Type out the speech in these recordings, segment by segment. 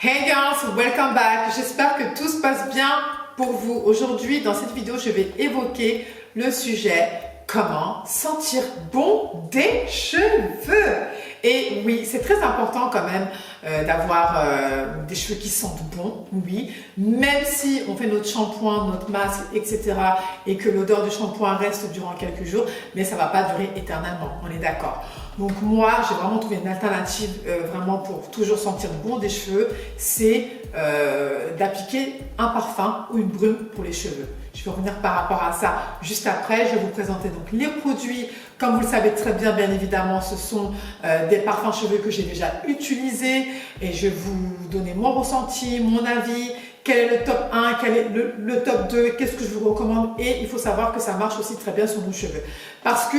Hey girls, welcome back. J'espère que tout se passe bien pour vous. Aujourd'hui, dans cette vidéo, je vais évoquer le sujet comment sentir bon des cheveux. Et oui, c'est très important quand même d'avoir des cheveux qui sentent bon, oui. Même si on fait notre shampoing, notre masque, etc. et que l'odeur du shampoing reste durant quelques jours, mais ça ne va pas durer éternellement, on est d'accord. Donc moi, j'ai vraiment trouvé une alternative vraiment pour toujours sentir bon des cheveux, c'est d'appliquer un parfum ou une brume pour les cheveux. Je vais revenir par rapport à ça juste après. Je vais vous présenter donc les produits. Comme vous le savez très bien, bien évidemment, ce sont des parfums cheveux que j'ai déjà utilisés et je vais vous donner mon ressenti, mon avis, quel est le top 1, quel est le top 2, qu'est-ce que je vous recommande, et il faut savoir que ça marche aussi très bien sur nos cheveux. Parce que,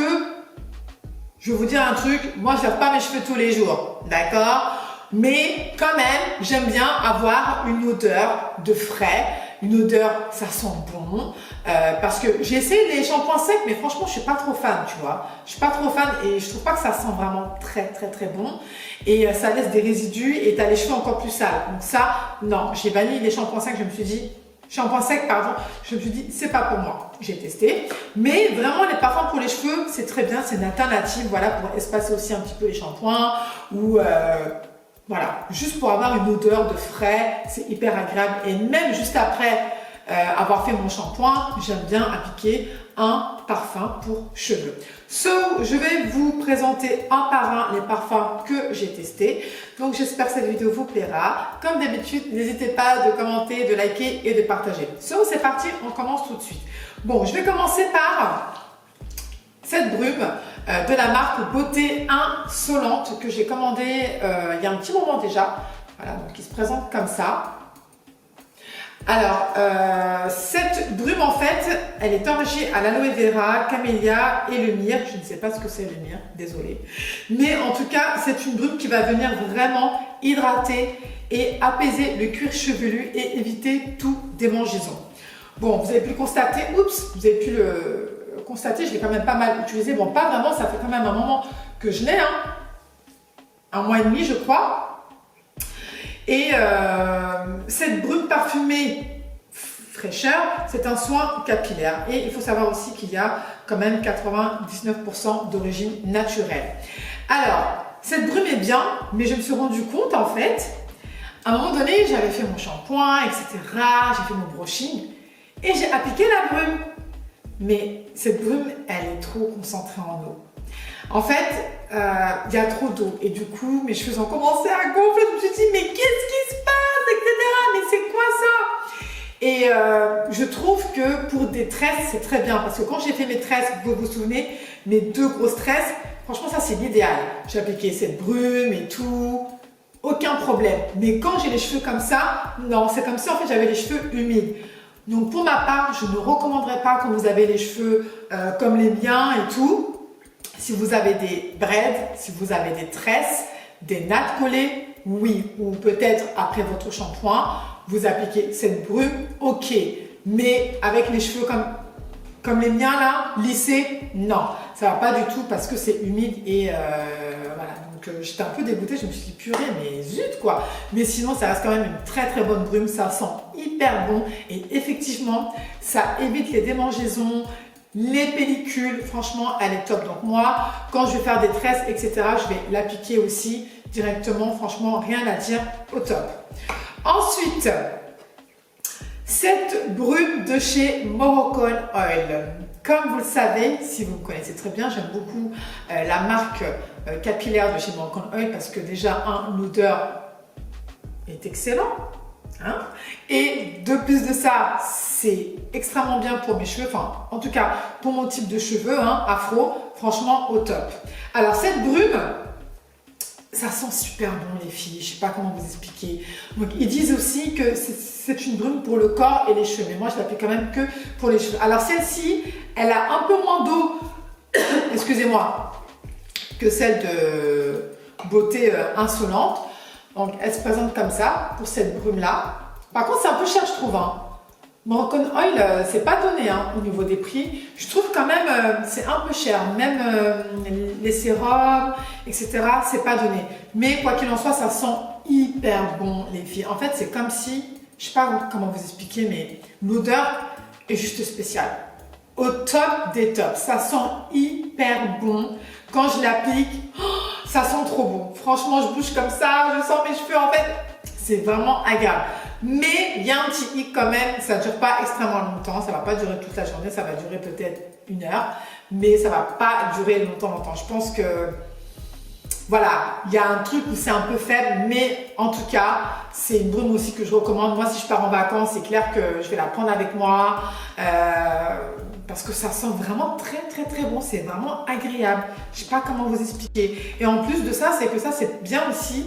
je vais vous dire un truc, moi je ne lave pas mes cheveux tous les jours, d'accord? Mais quand même, j'aime bien avoir une odeur de frais, une odeur, ça sent bon, parce que j'ai essayé les shampoings secs, mais franchement, je suis pas trop fan, tu vois. Je suis pas trop fan et je trouve pas que ça sent vraiment très bon. Et ça laisse des résidus et tu as les cheveux encore plus sales. Donc ça, non, j'ai banni les shampoings secs, je me suis dit, c'est pas pour moi. J'ai testé, mais vraiment les parfums pour les cheveux, c'est très bien, c'est une alternative, voilà, pour espacer aussi un petit peu les shampoings ou voilà, juste pour avoir une odeur de frais, c'est hyper agréable. Et même juste après avoir fait mon shampoing, j'aime bien appliquer un parfum pour cheveux. So, je vais vous présenter un par un les parfums que j'ai testés. Donc, j'espère que cette vidéo vous plaira. Comme d'habitude, n'hésitez pas de commenter, de liker et de partager. So, c'est parti, on commence tout de suite. Bon, je vais commencer par cette brume de la marque Beauté Insolente que j'ai commandée il y a un petit moment déjà. Voilà, donc il se présente comme ça. Alors, cette brume en fait, elle est enrichie à l'aloe vera, camélia et le myrrhe. Je ne sais pas ce que c'est le myrrhe, désolée. Mais en tout cas, c'est une brume qui va venir vraiment hydrater et apaiser le cuir chevelu et éviter tout démangeaison. Bon, vous avez pu le constater, vous avez pu le constater, je l'ai quand même pas mal utilisé. Bon, pas vraiment, ça fait quand même un moment que je l'ai, hein. Un mois et demi, je crois. Et cette brume parfumée fraîcheur, c'est un soin capillaire. Et il faut savoir aussi qu'il y a quand même 99% d'origine naturelle. Alors, cette brume est bien, mais je me suis rendu compte en fait, à un moment donné, j'avais fait mon shampoing, etc. J'ai fait mon brushing et j'ai appliqué la brume. Mais cette brume, elle est trop concentrée en eau. En fait, il y a trop d'eau et du coup, mes cheveux ont commencé à gonfler. Je me suis dit, mais qu'est-ce qui se passe, etc. Mais c'est quoi ça? Et je trouve que pour des tresses, c'est très bien parce que quand j'ai fait mes tresses, vous vous souvenez, mes deux grosses tresses, franchement, ça c'est l'idéal. J'ai appliqué cette brume et tout, aucun problème. Mais quand j'ai les cheveux comme ça, non, c'est comme si en fait j'avais les cheveux humides. Donc pour ma part, je ne recommanderais pas quand vous avez les cheveux comme les miens et tout. Si vous avez des braids, si vous avez des tresses, des nattes collées, oui. Ou peut-être après votre shampoing, vous appliquez cette brume, ok. Mais avec les cheveux comme les miens là, lissés, non. Ça va pas du tout parce que c'est humide et voilà. Donc j'étais un peu dégoûtée, je me suis dit purée, mais zut quoi. Mais sinon, ça reste quand même une très bonne brume, ça sent hyper bon et effectivement, ça évite les démangeaisons. Les pellicules, franchement, elle est top. Donc moi, quand je vais faire des tresses, etc., je vais l'appliquer aussi directement. Franchement, rien à dire, au top. Ensuite, cette brume de chez Moroccan Oil. Comme vous le savez, si vous me connaissez très bien, j'aime beaucoup la marque capillaire de chez Moroccan Oil parce que déjà, l'odeur est excellente. Hein? Et de plus de ça, c'est extrêmement bien pour mes cheveux, enfin en tout cas pour mon type de cheveux, hein, afro, franchement au top. Alors cette brume, ça sent super bon les filles, je sais pas comment vous expliquer. Donc ils disent aussi que c'est une brume pour le corps et les cheveux, mais moi je l'applique quand même que pour les cheveux. Alors celle-ci, elle a un peu moins d'eau, excusez-moi, que celle de Beauté Insolente. Donc, elle se présente comme ça, pour cette brume-là. Par contre, c'est un peu cher, je trouve. Hein. Moroccan Oil, c'est pas donné hein, au niveau des prix. Je trouve quand même c'est un peu cher. Même les sérums, etc. C'est pas donné. Mais quoi qu'il en soit, ça sent hyper bon les filles. En fait, c'est comme si, je sais pas comment vous expliquer, mais l'odeur est juste spéciale. Au top des tops. Ça sent hyper bon. Quand je l'applique, oh, ça sent trop bon. Franchement, je bouge comme ça, je sens mes cheveux en fait. C'est vraiment agréable. Mais il y a un petit hic quand même, ça ne dure pas extrêmement longtemps, ça ne va pas durer toute la journée, ça va durer peut-être 1 heure, mais ça ne va pas durer longtemps. Je pense que, voilà, il y a un truc où c'est un peu faible, mais en tout cas, c'est une brume aussi que je recommande. Moi, si je pars en vacances, c'est clair que je vais la prendre avec moi, parce que ça sent vraiment très très très bon, c'est vraiment agréable. Je ne sais pas comment vous expliquer. Et en plus de ça, c'est que ça, c'est bien aussi,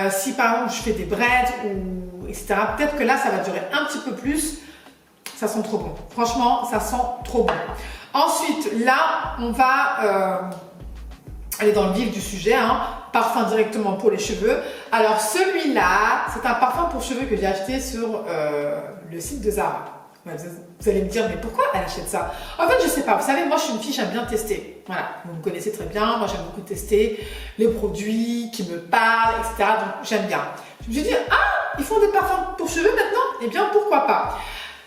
si par exemple je fais des braids ou etc. Peut-être que là, ça va durer un petit peu plus. Ça sent trop bon. Franchement, ça sent trop bon. Ensuite, là, on va aller dans le vif du sujet. Hein. Parfum directement pour les cheveux. Alors, celui-là, c'est un parfum pour cheveux que j'ai acheté sur le site de Zara. Vous allez me dire, mais pourquoi elle achète ça? En fait, je sais pas. Vous savez, moi, je suis une fille, j'aime bien tester. Voilà, vous me connaissez très bien. Moi, j'aime beaucoup tester les produits qui me parlent, etc. Donc, j'aime bien. Je me suis dit, ah, ils font des parfums pour cheveux maintenant? Eh bien, pourquoi pas?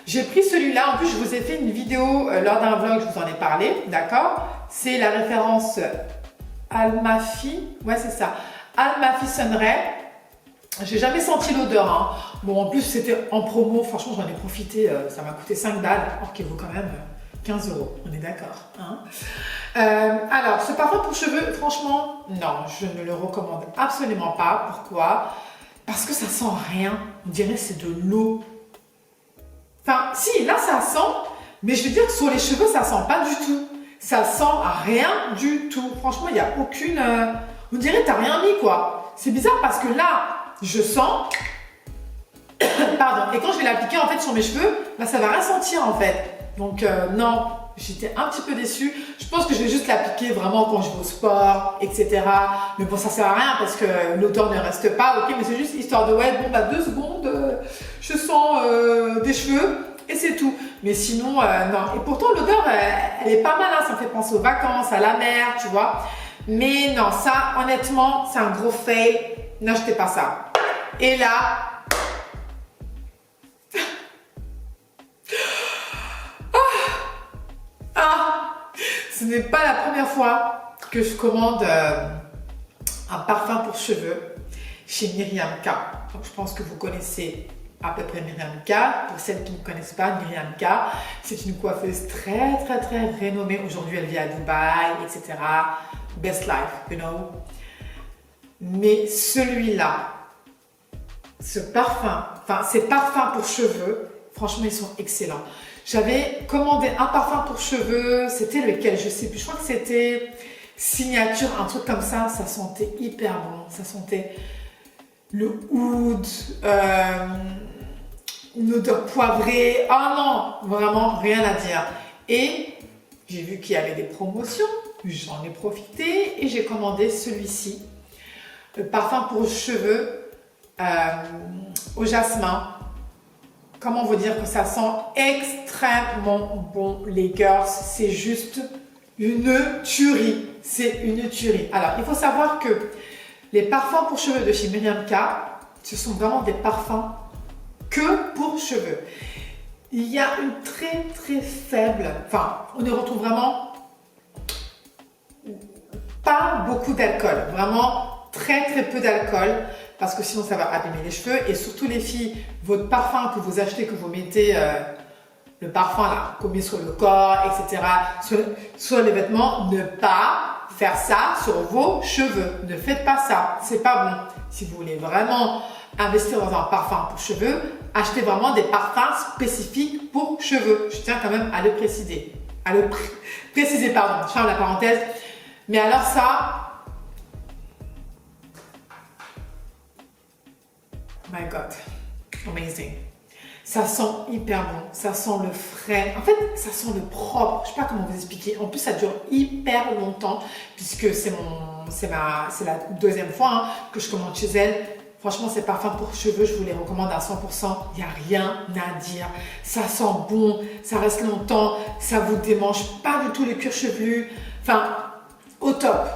J'ai pris celui-là. En plus, je vous ai fait une vidéo lors d'un vlog, je vous en ai parlé. D'accord? C'est la référence Almafi. Ouais, c'est ça. Almafi Sunray. J'ai jamais senti l'odeur. Hein. Bon, en plus, c'était en promo. Franchement, j'en ai profité. Ça m'a coûté 5 balles. Or qu'il vaut quand même 15 €. On est d'accord. Hein. Alors, ce parfum pour cheveux, franchement, non, je ne le recommande absolument pas. Pourquoi? Parce que ça sent rien. On dirait que c'est de l'eau. Enfin, si, là, ça sent. Mais je veux dire que sur les cheveux, ça sent pas du tout. Ça sent rien du tout. Franchement, il n'y a aucune... on dirait que tu n'as rien mis, quoi. C'est bizarre parce que là, je sens... Pardon. Et quand je vais l'appliquer, en fait, sur mes cheveux, là, ça va rien sentir, en fait. Donc, non, j'étais un petit peu déçue. Je pense que je vais juste l'appliquer vraiment quand je vais au sport, etc. Mais bon, ça sert à rien parce que l'odeur ne reste pas. Ok, mais c'est juste histoire de, ouais, bon, bah, 2 secondes, je sens des cheveux et c'est tout. Mais sinon, non. Et pourtant, l'odeur, elle est pas mal. Hein. Ça me fait penser aux vacances, à la mer, tu vois. Mais non, ça, honnêtement, c'est un gros fail. N'achetez pas ça. Et là... Ce n'est pas la première fois que je commande un parfum pour cheveux chez Myriam K. Donc, je pense que vous connaissez à peu près Myriam K. Pour celles qui ne connaissent pas, Myriam K, c'est une coiffeuse très très très renommée. Aujourd'hui, elle vit à Dubaï, etc. Best life, you know. Mais celui-là, ce parfum, enfin ces parfums pour cheveux, franchement, ils sont excellents. J'avais commandé un parfum pour cheveux, c'était lequel? Je sais plus, je crois que c'était Signature, un truc comme ça. Ça sentait hyper bon, ça sentait le oud, une odeur poivrée. Ah non, vraiment rien à dire. Et j'ai vu qu'il y avait des promotions, j'en ai profité et j'ai commandé celui-ci, le parfum pour cheveux au jasmin. Comment vous dire que ça sent extrêmement bon, les girls. C'est juste une tuerie. C'est une tuerie. Alors, il faut savoir que les parfums pour cheveux de chez Myriam K, ce sont vraiment des parfums que pour cheveux. Il y a une très très faible, enfin, on y retrouve vraiment pas beaucoup d'alcool. Vraiment très très peu d'alcool. Parce que sinon ça va abîmer les cheveux. Et surtout les filles, votre parfum que vous achetez, que vous mettez, le parfum là, qu'on met sur le corps, etc., sur les vêtements, ne pas faire ça sur vos cheveux. Ne faites pas ça, c'est pas bon. Si vous voulez vraiment investir dans un parfum pour cheveux, achetez vraiment des parfums spécifiques pour cheveux. Je tiens quand même à le préciser. Pardon, je ferme la parenthèse. Mais alors ça... My God, amazing. Ça sent hyper bon, ça sent le frais. En fait, ça sent le propre. Je ne sais pas comment vous expliquer. En plus, ça dure hyper longtemps puisque c'est la deuxième fois hein, que je commande chez elle. Franchement, ces parfums pour cheveux, je vous les recommande à 100%. Il n'y a rien à dire. Ça sent bon, ça reste longtemps, ça vous démange pas du tout les cuirs chevelus. Enfin, au top.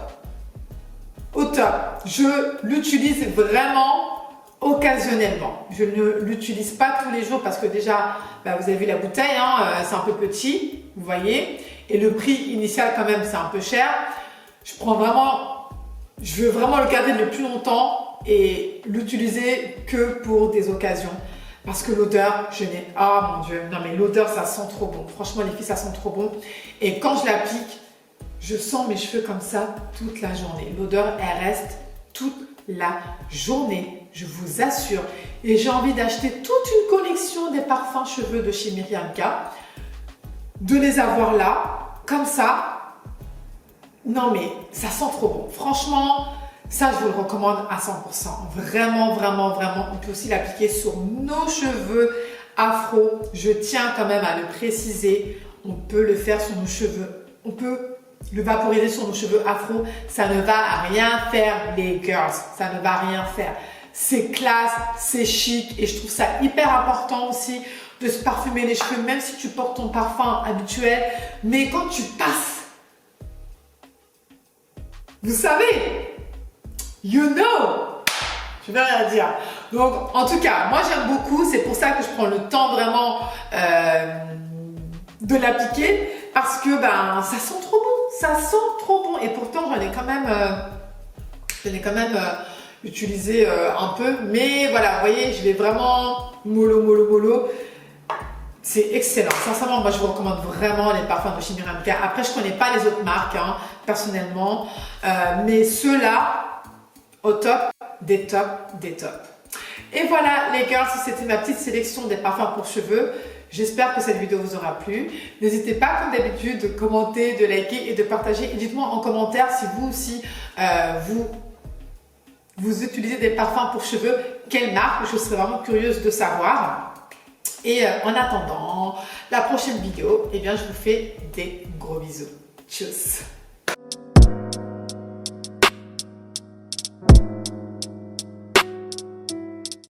Au top. Je l'utilise vraiment occasionnellement. Je ne l'utilise pas tous les jours parce que déjà, bah, vous avez vu la bouteille, hein, c'est un peu petit, vous voyez. Et le prix initial quand même, c'est un peu cher. Je veux vraiment le garder le plus longtemps et l'utiliser que pour des occasions. Parce que l'odeur, oh mon Dieu, non mais l'odeur, ça sent trop bon. Franchement, les filles, ça sent trop bon. Et quand je l'applique, je sens mes cheveux comme ça toute la journée. L'odeur, elle reste toute la journée, je vous assure. Et j'ai envie d'acheter toute une collection des parfums cheveux de chez Miriam K. De les avoir là, comme ça. Non mais, ça sent trop bon. Franchement, ça, je vous le recommande à 100%. Vraiment, vraiment, vraiment. On peut aussi l'appliquer sur nos cheveux afro. Je tiens quand même à le préciser. On peut le faire sur nos cheveux. On peut le vaporiser sur nos cheveux afro. Ça ne va rien faire, les girls. Ça ne va rien faire. C'est classe, c'est chic. Et je trouve ça hyper important aussi de se parfumer les cheveux, même si tu portes ton parfum habituel. Mais quand tu passes, vous savez, you know, je vais rien dire. Donc, en tout cas, moi j'aime beaucoup. C'est pour ça que je prends le temps vraiment de l'appliquer parce que ben ça sent trop bon. Ça sent trop bon. Et pourtant, j'en ai quand même, utilisé un peu. Mais voilà, vous voyez, je vais vraiment mollo. C'est excellent. Sincèrement, moi, je vous recommande vraiment les parfums de chez Miriam K. Après, je ne connais pas les autres marques, hein, personnellement. Mais ceux-là, au top, des tops. Et voilà, les girls, c'était ma petite sélection des parfums pour cheveux. J'espère que cette vidéo vous aura plu. N'hésitez pas, comme d'habitude, de commenter, de liker et de partager. Et dites-moi en commentaire si vous aussi, vous utilisez des parfums pour cheveux. Quelle marque? Je serais vraiment curieuse de savoir. Et en attendant la prochaine vidéo, eh bien, je vous fais des gros bisous. Tchuss!